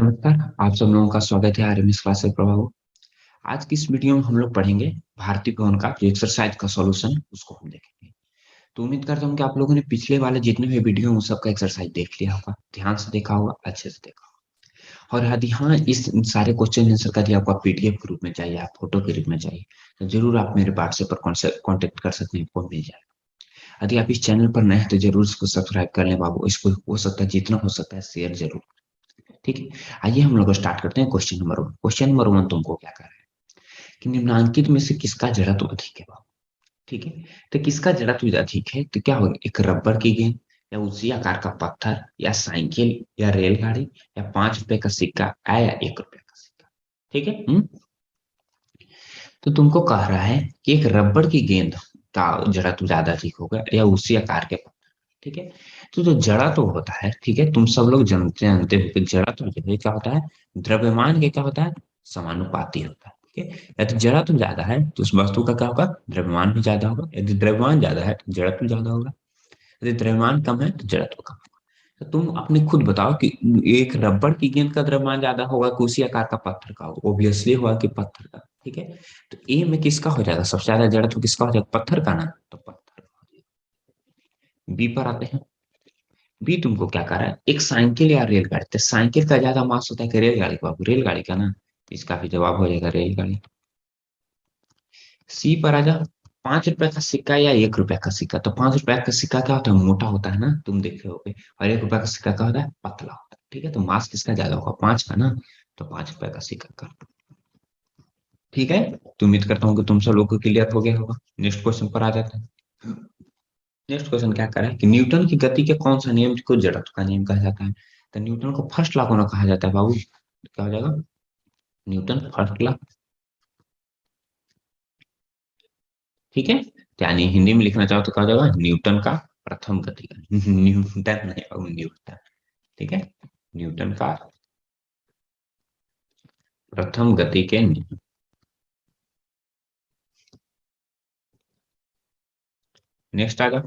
नमस्कार। आप सब लोगों का स्वागत है आरएमएस क्लास से प्रभाव। आज की इस वीडियो में हम लोग पढ़ेंगे भारतीय भवन का जो एक्सरसाइज का सॉल्यूशन उसको हम देखेंगे। तो उम्मीद करता हूँ कि आप लोगों ने पिछले वाले जितने भी वीडियो हैं उन सबका एक्सरसाइज देख लिया होगा, ध्यान से देखा होगा, अच्छे से देखा होगा। और यदि हाँ इस सारे क्वेश्चन आंसर का यदि आपको पीडीएफ के रूप में चाहिए, आप फोटो के रूप में चाहिए, तो जरूर आप मेरे व्हाट्सएप पर कॉन्टेक्ट कर सकते हैं, आपको मिल जाएगा। यदि आप इस चैनल पर नए हैं तो जरूर इसको सब्सक्राइब कर लें बाबू, इसको हो सकता है जितना हो सकता है शेयर जरूर। ठीक है, आइए हम लोग स्टार्ट करते हैं। क्वेश्चन नंबर 1 तुमको क्या कर रहा है कि निम्नांकित में से किसका जड़त्व अधिक है बाबू। ठीक है, तो किसका जड़त्व अधिक है तो क्या होगा, एक रबड़ की गेंद या उसी आकार का पत्थर या साइकिल या रेलगाड़ी या 5 रुपए का सिक्का या 1 रुपए का सिक्का। ठीक है। तो तुमको कह रहा है कि एक रबड़ की गेंद का जड़त्व ज्यादा अधिक होगा या उसी आकार के पत्थर। ठीक है, तो जो जड़त्व होता है, ठीक है, तुम सब लोग जानते जानते हो कि जड़त्व जो है क्या होता है, द्रव्यमान के क्या होता है, समानुपाती होता है। ठीक है, यदि जड़त्व ज्यादा है तो उस वस्तु का क्या होगा, द्रव्यमान भी ज्यादा होगा। यदि द्रव्यमान ज्यादा है तो जड़त्व ज्यादा होगा। यदि द्रव्यमान कम है तो जड़त्व कम होगा। तो तुम अपने खुद बताओ कि एक रबड़ की गेंद का द्रव्यमान ज्यादा होगा कि उसी आकार का पत्थर का, ऑब्वियसली होगा कि पत्थर का। ठीक है, तो ए में किसका हो जाएगा, सबसे ज्यादा जड़त्व किसका हो जाएगा, पत्थर का ना, तो पत्थर का हो जाएगा। बी पर आते हैं। बी तुमको क्या कर रहा है, एक साइकिल या रेलगाड़ी, तो साइकिल का ज्यादा मास होता है कि रेलगाड़ी का बाबू, रेलगाड़ी का ना, इसका भी जवाब हो जाएगा रेलगाड़ी। सी पर आ जाओ। 5 रुपए का सिक्का या 1 रुपए का सिक्का, तो 5 रुपए का सिक्का क्या होता है, मोटा होता है ना, तुम देखे होगे। और 1 रुपए का सिक्का क्या होता है, पतला होता है। ठीक है, तो मास किसका ज्यादा होगा, 5 का ना, तो 5 रुपए का सिक्का का। ठीक है, तो उम्मीद करता हूँ कि तुम सब लोग को क्लियर हो गया होगा। नेक्स्ट क्वेश्चन पर आ जाते हैं। नेक्स्ट क्वेश्चन क्या करा है कि न्यूटन की गति के कौन सा नियम को जड़त्व का नियम कहा जाता है। तो न्यूटन को फर्स्ट लॉ को कहा जाता है बाबू, तो क्या हो जाएगा, न्यूटन फर्स्ट लॉ। ठीक है, तो यानी हिंदी में लिखना चाहो तो क्या हो जाएगा, न्यूटन का प्रथम गति का न्यूटन नहीं बाबू, न्यूटन। ठीक है, न्यूटन का प्रथम गति के नियम। नेक्स्ट आ जाओ।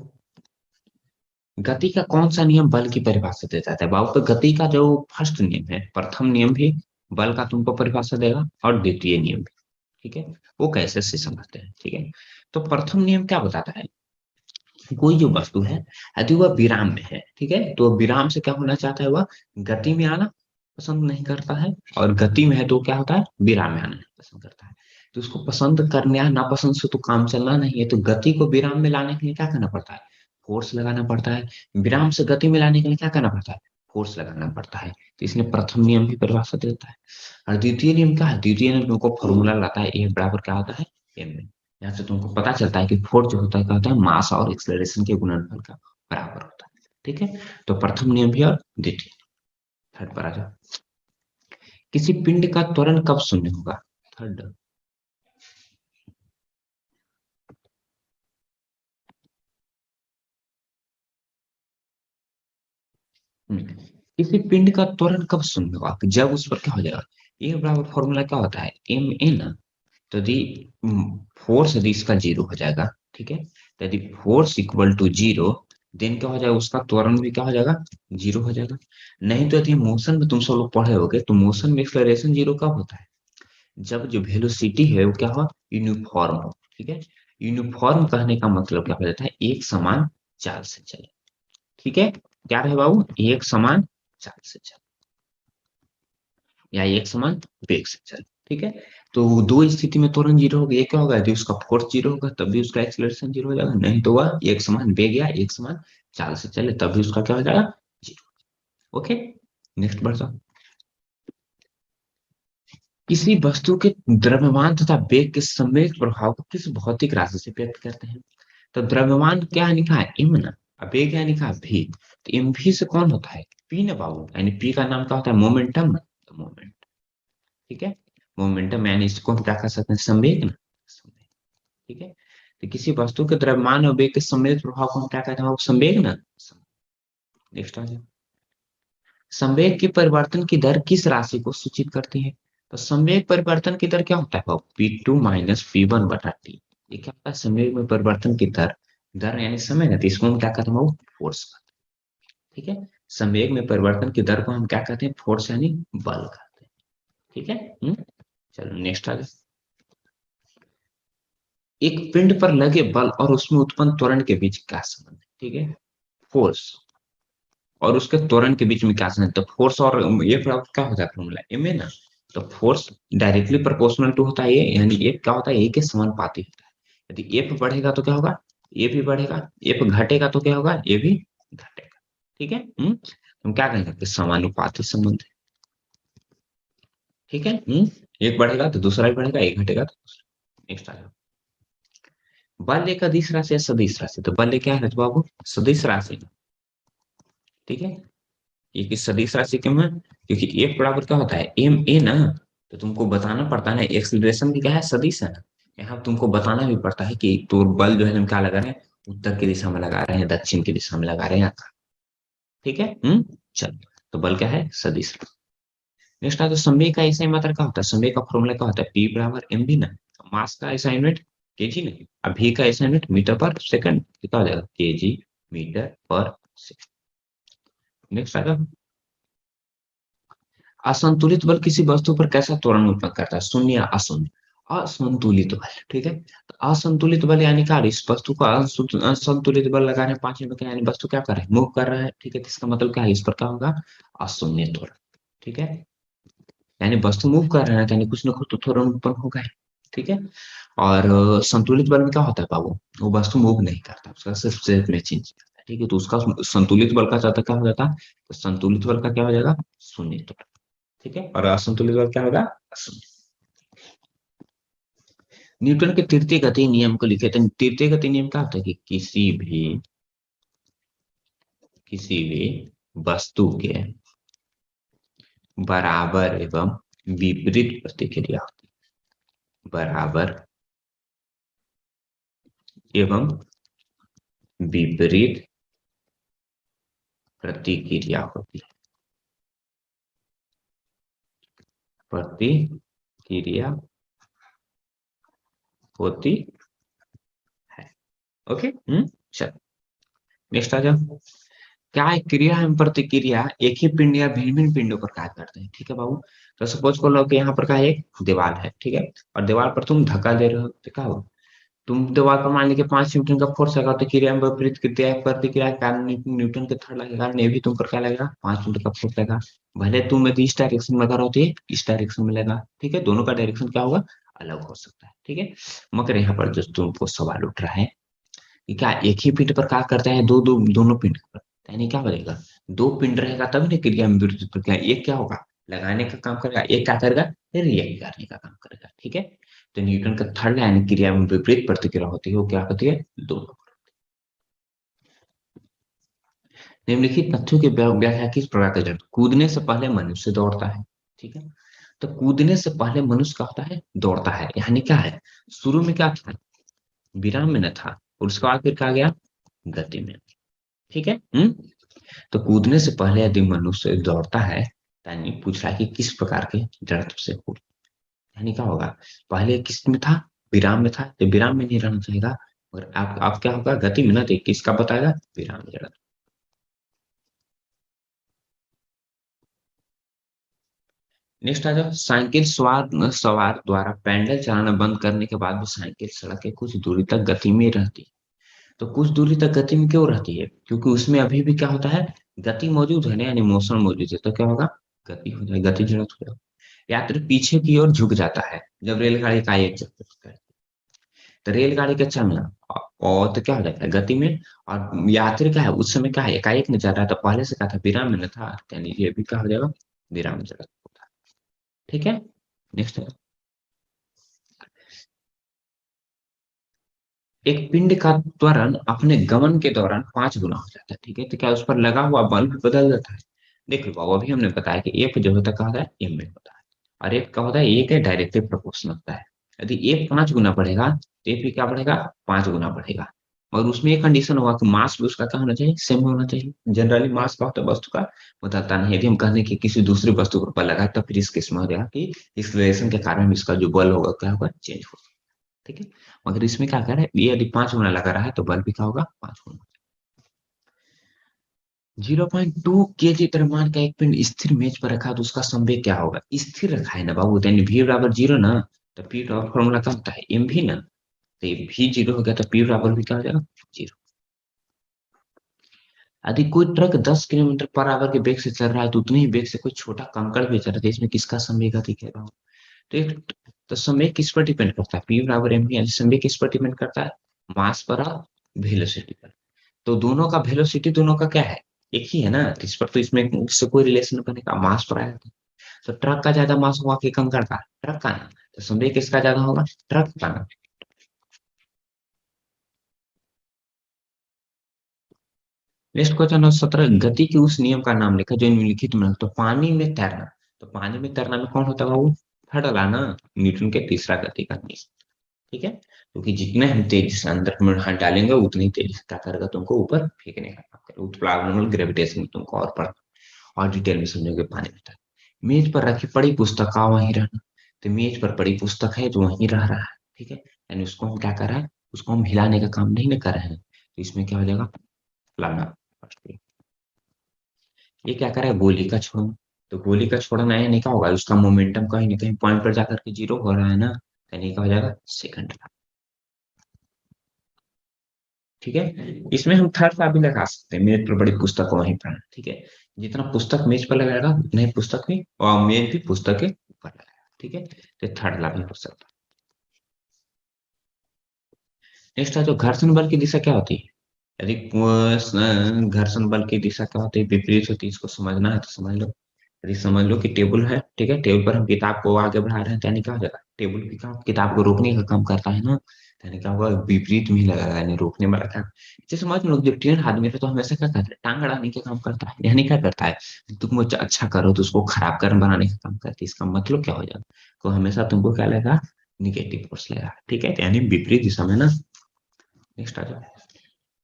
गति का कौन सा नियम बल की परिभाषा देता है बाबू, तो गति का जो फर्स्ट नियम है, प्रथम नियम भी बल का तुमको परिभाषा देगा, और द्वितीय नियम भी। ठीक है, वो कैसे से समझते हैं। ठीक है, तो प्रथम नियम क्या बताता है, कोई जो वस्तु है यदि वह विराम में है, ठीक है, तो विराम से क्या होना चाहता है, वह गति में आना पसंद नहीं करता है, और गति में है तो क्या होता है, विराम में आना नहीं पसंद करता है। तो उसको पसंद करने या नापसंद से तो काम चलना नहीं है, तो गति को विराम में लाने के लिए क्या करना पड़ता है, फोर्स लगाना पड़ता है। विराम से गति में लाने के लिए क्या करना पड़ता है, फोर्स लगाना पड़ता है। तो इसने प्रथम नियम की परिभाषा देता है। और द्वितीय नियम क्या है, द्वितीय नियम तुमको फॉर्मूला लाता है, ए बराबर क्या होता है, एम। यहाँ से तुमको पता चलता है कि फोर्स जो होता है क्या होता है, मास और एक्सेलरेशन के गुणनफल का बराबर होता है। ठीक है, तो प्रथम नियम भी और द्वितीय। थर्ड पर आ जाओ। किसी पिंड का त्वरण कब शून्य होगा, थर्ड। किसी पिंड का त्वरण कब शून्य होगा, जब उस पर क्या हो जाएगा, ए बराबर फॉर्मूला क्या होता है, एम ए ना। तो यदि फोर्स यदि इसका जीरो हो जाएगा, ठीक है, तो यदि force equal to zero, then क्या हो जाएगा, उसका त्वरण भी क्या हो जाएगा, जीरो हो जाएगा। नहीं तो यदि मोशन में तुम सब लोग पढ़े होगे, तो मोशन में एक्सलरेशन जीरो कब होता है, जब जो वेलोसिटी है वो क्या हो, यूनिफॉर्म हो। ठीक है, यूनिफॉर्म कहने का मतलब क्या हो जाता है, एक समान चाल से चले। ठीक है, क्या रहे बाबू, एक समान चाल से चले या एक समान वेग से चले। ठीक है, तो दो स्थिति में त्वरण जीरो होगा, ये क्या होगा, यदि उसका फोर्स जीरो होगा तब भी उसका एक्सीलरेशन जीरो हो जाएगा, नहीं तो वह एक समान वेग या एक समान चाल से चले तब भी उसका क्या हो जाएगा, जीरो। ओके, नेक्स्ट बढ़ जाओ। किसी वस्तु के द्रव्यमान तथा वेग के संवेग प्रभाव को किस भौतिक राशि से व्यक्त करते हैं। तो द्रव्यमान क्या लिखा है, एम ना, अब वेग क्या लिखा है, भी। तो एम भी से कौन होता है, पी ना बाबू, यानी पी का नाम क्या होता है, मोमेंटम ना, तो मोमेंट। ठीक है, मोमेंटम यानी इसको हम क्या कर सकते हैं, संवेग ना, संवेग। ठीक है, तो किसी वस्तु के द्रव्यमान और वेग के संवेग प्रभाव को हम क्या कहते हैं, संवेग ना। नेक्स्ट आ जाओ। संवेग के परिवर्तन की दर किस राशि को सूचित करती है। तो संवेग परिवर्तन की दर क्या होता है, P2 माइनस P1 बटा टी। ये क्या होता है, संवेग में परिवर्तन की दर, दर यानी समय ना, तो इसको हम क्या कहते हैं, फोर्स। ठीक है, संवेग में परिवर्तन की दर को हम क्या कहते हैं? फोर्स यानी बल कहते हैं। ठीक है। चलो नेक्स्ट आ जाए। एक पिंड पर लगे बल और उसमें उत्पन्न त्वरण के बीच क्या संबंध है? ठीक है, फोर्स और उसके त्वरण के बीच में क्या संबंध है? तो फोर्स और ये क्या होता है फॉर्मूला एम ए ना। तो फोर्स डायरेक्टली प्रोपोर्शनल टू होता है ये, यानी एफ क्या होता है? ए के समानुपाती होता है। यदि एफ बढ़ेगा तो क्या होगा? ए भी बढ़ेगा। एफ घटेगा तो क्या होगा? ए भी घटेगा। ठीक है। हम क्या कहेंगे कि समानुपाती संबंध है। ठीक है। एक बढ़ेगा तो दूसरा भी बढ़ेगा, एक घटेगा तो दूसरा। नेक्स्ट आ जाओ। बल एक अदिश राशि या सदिश राशि? तो बल क्या है बाबू? सदिश राशि। ठीक है। ये किस सदिश राशि क्यों है? क्योंकि एक बराबर क्या होता है? एम ए ना। तो तुमको बताना पड़ता है ना, एक्सीलरेशन भी क्या है? सदिश है ना। यहाँ तुमको बताना भी पड़ता है कि तो बल जो है हम क्या लगा रहे हैं? उत्तर की दिशा में लगा रहे हैं, दक्षिण की दिशा में लगा रहे हैं। ठीक है। चलो, तो बल क्या है? सदिश। नेक्स्ट आता है संवेग का ऐसा मात्रा क्या होता है? संवेग का फॉर्मूला क्या होता है? पी बराबर एम बी ना। मास का ऐसा यूनिट केजी नहीं, अभी का ऐसा यूनिट मीटर पर सेकंड। कितना हो जाएगा? केजी मीटर पर सेकंड। नेक्स्ट आता है असंतुलित बल किसी वस्तु पर कैसा त्वरण उत्पन्न करता है? शून्य या अशून्य? असंतुलित बल। ठीक है। तो असंतुलित बल यानी क्या? इस वस्तु का असंतुलित बल लगा रहे हैं 5 मिनट का, यानी वस्तु क्या कर रहा है? मूव कर रहा है। ठीक है, तो इसका मतलब क्या है? इस पर क्या होगा? अशून्य त्वरण। ठीक है, यानी वस्तु मूव कर रहा है, यानी कुछ ना कुछ तो त्वरण उत्पन्न होगा ही। ठीक है। और संतुलित बल में क्या होता है बाबू? वो वस्तु मूव नहीं करता, उसका सिर्फ शेप में चेंज करता है। ठीक है, तो उसका संतुलित बल का ज्यादा क्या हो जाता है? तो संतुलित बल का क्या हो जाएगा? शून्य त्वरण। ठीक है, और असंतुलित बल क्या होगा? अशून्य। न्यूटन के तृतीय गति नियम को लिखे थे। तृतीय गति नियम क्या होता है? कि किसी भी वस्तु के बराबर एवं विपरीत प्रतिक्रिया होती है। बराबर एवं विपरीत प्रतिक्रिया होती है। प्रतिक्रिया होती है। ओके। चलो नेक्स्ट आ जाओ। क्या एक क्रिया एवं प्रतिक्रिया एक ही पिंड या भिन्न भिन्न पिंडों पर कार्य करते हैं? ठीक है बाबू। तो सपोज कर लो कि यहाँ पर क्या है? एक दीवार है। ठीक है, और दीवार पर तुम धक्का दे रहे हो तो क्या होगा? तुम दीवार पर मान लीजिए 5 न्यूटन का फोर्स लगा, तो क्रिया में विपरीत क्रिया प्रतिक्रिया के कारण न्यूटन के थर्ड लगे कारण ये भी तुम पर क्या लगेगा? 5 न्यूटन का फोर्स लगा। भले तुम यदि इस डायरेक्शन में लगा रहो तो ये इस डायरेक्शन में लगा। ठीक है, दोनों का डायरेक्शन क्या होगा? अलग हो सकता है। ठीक है, मगर यहाँ पर जो तुमको सवाल उठ रहा है कि क्या एक ही पिंड पर क्या करता है? दो दो दोनों पिंड पर, यानी क्या बनेगा? दो पिंड रहेगा तब ना क्रिया में विपरीत प्रक्रिया। एक क्या होगा? लगाने का काम करेगा, एक क्या करेगा? रिएक्ट करने का काम करेगा। ठीक है, तो न्यूटन का थर्ड लाइन क्रिया में विपरीत प्रतिक्रिया होती है, वो क्या होती है? दोनों। निम्नलिखित तथ्यों की व्याख्या किस प्रकार की जाती है? कूदने से पहले मनुष्य दौड़ता है। ठीक है, तो कूदने से पहले मनुष्य क्या होता है? दौड़ता है। यानी क्या है? शुरू में क्या था? विराम में न था, और उसके बाद फिर क्या गया? गति में। ठीक है। तो कूदने से पहले यदि मनुष्य दौड़ता है, यानी पूछ रहा है कि किस प्रकार के जड़त्व से कूद, यानी क्या होगा? पहले किस में था? विराम में था, तो विराम में नहीं रहना चाहेगा। और आप क्या होगा? गति में ना, तो किसका बताएगा? विराम में जड़त्व। नेक्स्ट आ जाओ। साइकिल सवार सवार द्वारा पैडल चलाना बंद करने के बाद भी साइकिल सड़क के कुछ दूरी तक गति में रहती है। तो कुछ दूरी तक गति में क्यों रहती है? क्योंकि उसमें अभी भी क्या होता है? गति मौजूद है ना, यानी मोशन मौजूद है, तो क्या होगा? गति हो जाएगी, गति जड़त्व हो जाएगा। यात्री पीछे की ओर झुक जाता है जब रेलगाड़ी का एक चक्कर है। तो रेलगाड़ी का चलना और तो क्या हो जाता है? गति में। और यात्री क्या है? उस समय क्या है? एकाएक में जा रहा है, तो पहले से क्या था? विराम में न था, यानी ये भी क्या हो जाएगा? विराम में जड़त्व होता है। ठीक है। नेक्स्ट है, एक पिंड का त्वरण अपने गमन के दौरान 5 गुना हो जाता है। ठीक है, तो क्या उस पर लगा हुआ बल भी बदल जाता है? देखो बाबू, अभी हमने बताया कि एफ जो होता है क्या होता है? एम में होता है। और एफ का होता है? ए के डायरेक्टली प्रोपोर्शनल होता है। यदि एफ 5 गुना बढ़ेगा तो एफ भी क्या बढ़ेगा? 5 गुना बढ़ेगा। और उसमें एक कंडीशन होगा कि मास भी उसका क्या होना चाहिए? सेम होना चाहिए। जनरली मास का होता है वस्तु का, बदलता नहीं। यदि हम कहने की किसी दूसरी वस्तु पर बल लगा, तो फिर इस केस में हो जाएगा कि एक्सलेशन के कारण इसका जो बल होगा क्या होगा? चेंज होगा। ठीक है, मगर इसमें क्या कर रहा है? ये यदि 5 गुना लगा रहा है तो बल भी क्या होगा? 5 गुना। 0.2 केजी द्रव्यमान का एक पिंड स्थिर मेज पर रखा तो उसका संवेग क्या होगा? स्थिर रखा है ना बाबू, यानी v बराबर जीरो ना, तो p का फॉर्मूला क्या होता है? mv ना। तो v जीरो हो गया तो p बराबर भी क्या हो जाएगा? जीरो। यदि कोई ट्रक 10 किलोमीटर पर आवर के वेग से चल रहा है तो उतने ही वेग से कोई छोटा कंकड़ भी चल रहा है, इसमें किसका संवेग अधिक है बाबू? तो एक, तो संवेग किस पर डिपेंड करता है? p बराबर mv, यानी संवेग किस पर डिपेंड करता है? मास पर और वेलोसिटी पर। तो दोनों का वेलोसिटी दोनों का क्या है? एक ही है ना, तो इस पर तो इसमें इससे कोई रिलेशन बनेगा, मास पर आएगा। तो ट्रक का ज्यादा मास होगा कि कंकड़ का? ट्रक का ना। तो संवेग किसका ज्यादा होगा? ट्रक का ना। नेक्स्ट क्वेश्चन है 17, गति के उस नियम का नाम लिखा जो निम्नलिखित में, तो पानी में तैरना। तो पानी में तैरना में कौन होता है बाबू? थर्ड वाला ना, न्यूटन के तीसरा गति का नियम। ठीक है, क्योंकि जितने हम तेजी से अंदर में हाथ डालेंगे उतनी तेजी से क्या करेगा? तुमको ऊपर फेंकने का काम करेगा, उत्प्लावनल ग्रेविटेशन तुमको और पढ़ और डिटेल में समझोगे पानी में तैरना। मेज पर रखी पड़ी पुस्तक का वहीं रहना। तो मेज पर पड़ी पुस्तक है जो वहीं रह रहा है। ठीक है, यानी उसको हम क्या कर रहे हैं? उसको हम हिलाने का काम नहीं ना कर रहे हैं, तो इसमें क्या हो जाएगा? लाना। ये क्या करे? गोली का छोड़ना। तो गोली का छोड़ना है, नहीं क्या होगा? उसका मोमेंटम कहीं ना कहीं पॉइंट पर जाकर के जीरो हो रहा है ना, यानी क्या हो जाएगा? सेकंड। ठीक है, इसमें हम थर्ड सा भी लगा सकते हैं, मेज पर बड़ी पुस्तक को वहीं पर। ठीक है, जितना पुस्तक मेज पर लगाएगा उतना ही पुस्तक भी और मेज भी पुस्तक के ऊपर लगाएगा। ठीक है, तो थर्ड ला भी हो सकता है। नेक्स्ट है जो घर्षण बल की दिशा क्या होती है? यदि घर्षण बल की दिशा क्या होती है? विपरीत होती है। इसको समझना है तो समझ लो। यदि समझ लो कि टेबल है, ठीक है, टेबल पर हम किताब को आगे बढ़ा रहे हैं, तो यानी क्या हो जाएगा? टेबल भी काम किताब को रोकने का काम करता है ना, तो यानी क्या होगा? विपरीत में ही लगेगा, यानी रोकने वाला काम। जैसे समझ लो जो ट्रेन आदमी है तो हमेशा क्या करता है? टांग अड़ाने का काम करता है, यानी क्या करता है? तुम कुछ अच्छा करो तो उसको खराब कर बनाने का काम करती है। इसका मतलब क्या हो जाएगा? तो हमेशा तुमको क्या लगेगा? निगेटिव फोर्स लगेगा। ठीक है, तो यानी विपरीत दिशा में ना। नेक्स्ट आ जाओ।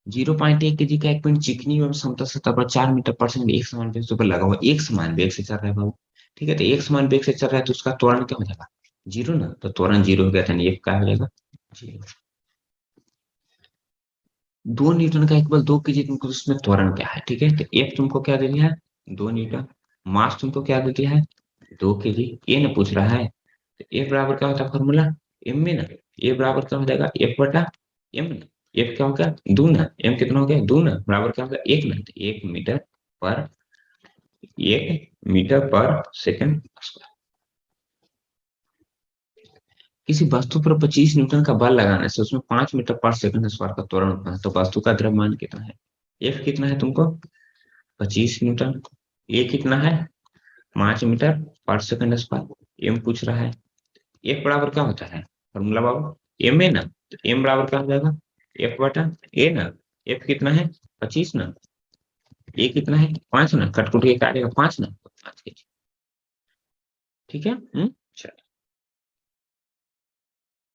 0.1 केजी का एक पिंड चिकनी एवं समतल सतह पर 4 मीटर पर सेकंड एक समान वेग से ऊपर लगा हुआ, एक समान वेग से चल रहा है बाबू। ठीक है, तो एक समान वेग से चल रहा है तो उसका त्वरण क्या हो जाएगा? जीरो ना, तो त्वरण जीरो हो गया था, ये क्या हो जाएगा? जीरो। 2 न्यूटन का एक बल 2 केजी, तुमको उसमें त्वरण क्या है? ठीक है, तो एफ तुमको क्या दे दिया है? 2 न्यूटन। मास तुमको क्या दे दिया है? 2 केजी। ये ना पूछ रहा है, तो एफ बराबर क्या होता है फॉर्मूला? एम में ना। ए बराबर क्या हो जाएगा? एफ बटा एम ना। एफ क्या हो गया? दो ना, एम कितना हो गया? दो ना, बराबर क्या हो गया? एक ना, तो 1 मीटर पर 1 मीटर पर सेकंड स्क्वायर। किसी वस्तु पर 25 न्यूटन का बल लगाने से उसमें 5 मीटर पर सेकंड स्क्वायर का त्वरण उत्पन्न है, तो वस्तु का द्रव्यमान कितना है? एफ कितना है तुमको? 25 न्यूटन। ए कितना है? 5 मीटर पर सेकंड स्क्वायर। एम पूछ रहा है। एफ बराबर क्या होता है फॉर्मूला बाबू? एम है ना, तो एम बराबर क्या हो जाएगा? एफ बटा ए ना। एफ कितना है? 25 ना। ए कितना है? 5 ना, कटकुट के क्या आ जाएगा? 5 ना, तो 5 के। ठीक है।